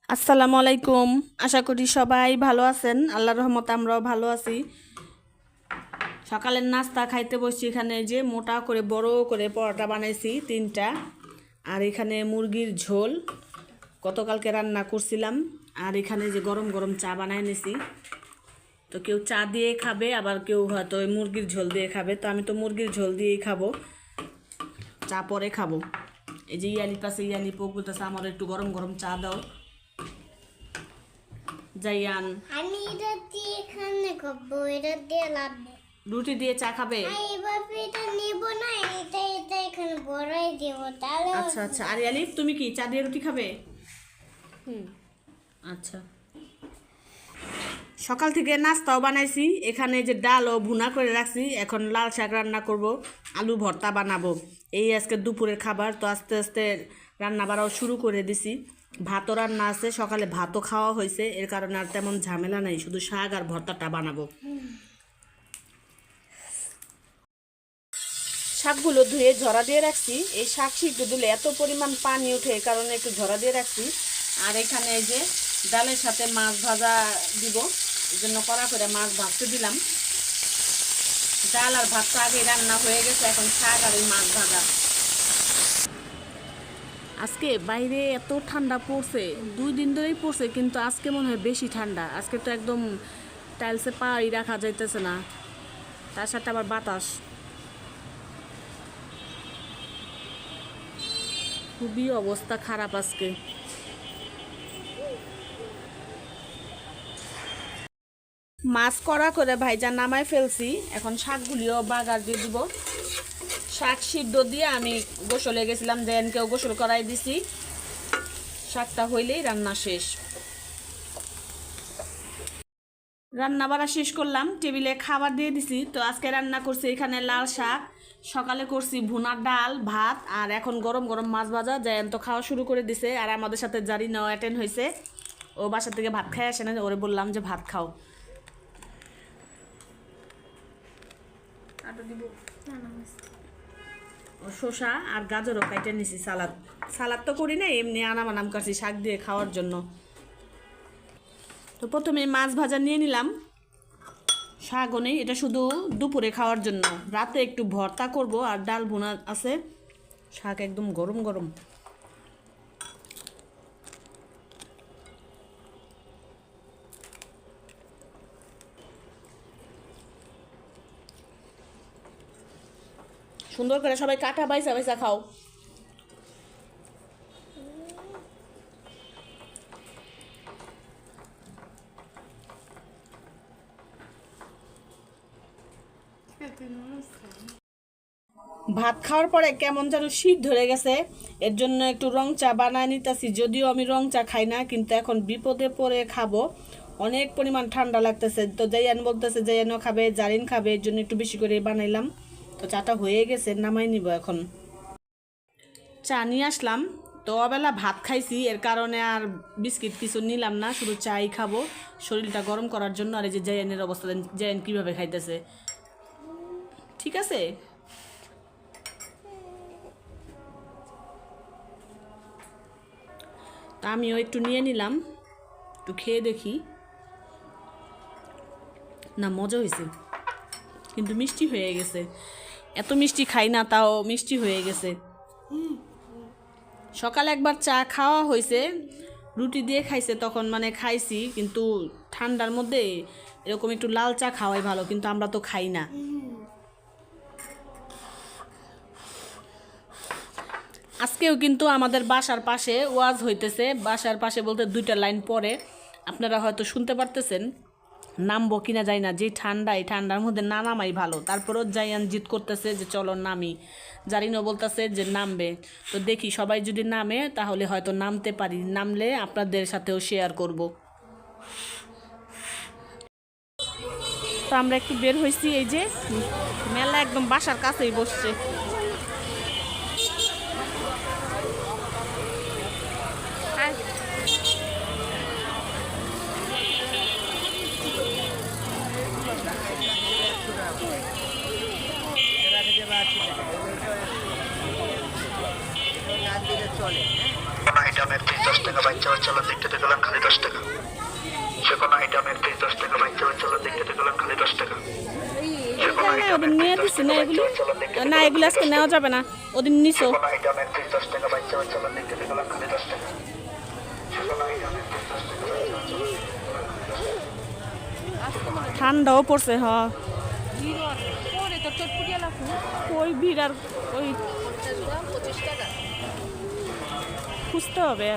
আসসালামু আলাইকুম। আশা করি সবাই ভালো আছেন। আল্লাহর রহমতে আমরাও ভালো আছি। সকালের নাস্তা খাইতে বসছি। এখানে যে মোটা করে বড় করে পরোটা বানাইছি 3টা, আর এখানে মুরগির ঝোল গতকালকে রান্না করছিলাম, আর এখানে যে গরম গরম চা বানাই নিছি। তো কেউ চা দিয়ে খাবে, আবার কেউ হয়তো ওই মুরগির ঝোল দিয়ে খাবে। তো আমি তো মুরগির ঝোল দিয়েই খাবো, চা পরে খাবো। এই যে ইয়ালি পাশে ইয়ালি পোক বলতেছে আমার একটু গরম গরম চা দাও। জাইয়ান আমি এটা দিয়ে এখানে খাবো, এটা দিয়ে লাগবে। রুটি দিয়ে চা খাবে? এইভাবে এটা নিব না, এটা এখানে বড়াই দেবো তাহলে। আচ্ছা আচ্ছা। আর আলিফ তুমি কি চা দিয়ে রুটি খাবে? আচ্ছা। সকাল থেকে নাস্তাও বানাইছি। এখানে যে ডালও ভুনা করে রাখছি, এখন লাল শাক রান্না করব, আলু ভর্তা বানাবো। এই আজকে দুপুরের খাবার। তো আস্তে আস্তে রান্না বাড়াও শুরু করে দিছি। ভাতও রান্না আছে, সকালে ভাতও খাওয়া হয়েছে, এর কারণে আর তেমন ঝামেলা নেই, শুধু শাক আর ভর্তাটা বানাবো। শাকগুলো ধুয়ে ঝরা দিয়ে রাখছি। এই শাক সিদ্ধ দিলে এত পরিমাণ পানি ওঠে, এই কারণে একটু ঝরা দিয়ে রাখছি। আর এখানে এই যে ডালের সাথে মাছ ভাজা দিব, এই জন্য কড়া করে মাছ ভাজতে দিলাম। ডাল আর ভাতটা আগে রান্না হয়ে গেছে, এখন শাক আর এই মাছ ভাজা। আজকে বাইরে এত ঠান্ডা পড়ছে, 2 দিন ধরেই পড়ছে, কিন্তু আজকে মনে হয় বেশি ঠান্ডা। আজকে তো একদম টাইলসে পাই রাখা যাইতেছে না, তার সাথে আবার বাতাস। খুবই অবস্থা খারাপ আজকে। মাছ কড়া করে ভাইজা নামাই ফেলছি, এখন শাকগুলিও বাগার দিয়ে দিব। শাক সিদ্ধ দিয়ে আমি গোসলে গেছিলাম, দেনকেও গোসল করাই দিছি। শাকটা হইলেই রান্না শেষ। রান্না বাড়া শেষ করলাম, টেবিলে খাবার দিয়ে দিছি। তো আজকে রান্না করছি এখানে লাল শাক, সকালে করছি ভুনার ডাল ভাত, আর এখন গরম গরম মাছ ভাজা। জায়ান তো খাওয়া শুরু করে দিছে, আর আমাদের সাথে জারিনাও অ্যাটেন্ড হয়েছে। ও বাসা থেকে ভাত খাই আসে না, ওরে বললাম যে ভাত খাও। শসা আর গাজরও কাইটে নিছি। সালাদ সালাদ তো করি না, এমনি আনাম করছি শাক দিয়ে খাওয়ার জন্য। তো প্রথমে মাছ ভাজা নিয়ে নিলাম, শাকও নেই, এটা শুধু দুপুরে খাওয়ার জন্য। রাতে একটু ভর্তা করব, আর ডাল ভুনা আছে। শাক একদম গরম গরম। সুন্দর করে সবাই কাটা বাইসা বাইসা খাও। ভাত খাওয়ার পরে কেমন যেন শীত ধরে গেছে, এর জন্য একটু রং চা বানায় নিতেছি। যদিও আমি রং চা খাই না, কিন্তু এখন বিপদে পড়ে খাবো, অনেক পরিমাণ ঠান্ডা লাগতেছে। তো জাইয়ান বলতেছে জাইয়ানও খাবে, জারিন খাবে, এর জন্য একটু বেশি করে বানাইলাম। তো চাটা হয়ে গেছে, নামাই নিব এখন। চা নিয়ে আসলাম, তো অবেলা ভাত খাইছি, এর কারণে আর বিস্কিট কিছু নিলাম না, শুধু চাই খাবো শরীরটা গরম করার জন্য। আর এই যে জাইয়ানের অবস্থা, জাইয়ান কীভাবে খাইতেছে, ঠিক আছে। তা আমিও একটু নিয়ে নিলাম, একটু খেয়ে দেখি। না, মজা হয়েছে, কিন্তু মিষ্টি হয়ে গেছে। এত মিষ্টি খাই না, তাও মিষ্টি হয়ে গেছে। সকালে একবার চা খাওয়া হয়েছে, রুটি দিয়ে খাইছে, তখন মানে খাইছি, কিন্তু ঠান্ডার মধ্যে এরকম একটু লাল চা খাওয়াই ভালো, কিন্তু আমরা তো খাই না। আজকেও কিন্তু আমাদের বাসার পাশে ওয়াজ হইতেছে। বাসার পাশে বলতে 2টা লাইন পরে, আপনারা হয়তো শুনতে পারতেছেন। নামবো কিনা যাই না, যে ঠান্ডা, এই ঠান্ডার মধ্যে না নামাই ভালো। তারপরেও জাইয়ান জিদ করতেছে যে চলো নামি, জারিনও বলতেছে যে নামবে। তো দেখি সবাই যদি নামে তাহলে হয়তো নামতে পারি, নামলে আপনাদের সাথেও শেয়ার করব। তো আমরা একটু বের হয়েছি, এই যে মেলা একদম বাসার কাছেই বসছে। আইটেমের 10 টাকা বাচ্চা বাচ্চা দেখতে গেলাম খালি 10 টাকা। যে কোনো আইটেমের পিস 10 টাকা, বাচ্চা বাচ্চা দেখতে গেলাম খালি 10 টাকা। ওদিন নিয়ে দিছি না এগুলি, না এগুলি আজকে নেওয়া যাবে না, ওদিন নিছো। কোনো আইটেমের পিস 10 টাকা, বাচ্চা বাচ্চা দেখতে গেলাম খালি 10 টাকা। যে কোনো আইটেমের পিস 10 টাকা, ঠান্ডাও পড়ছে। হ ওই ভিড় আর ওই খুঁজতে হবে।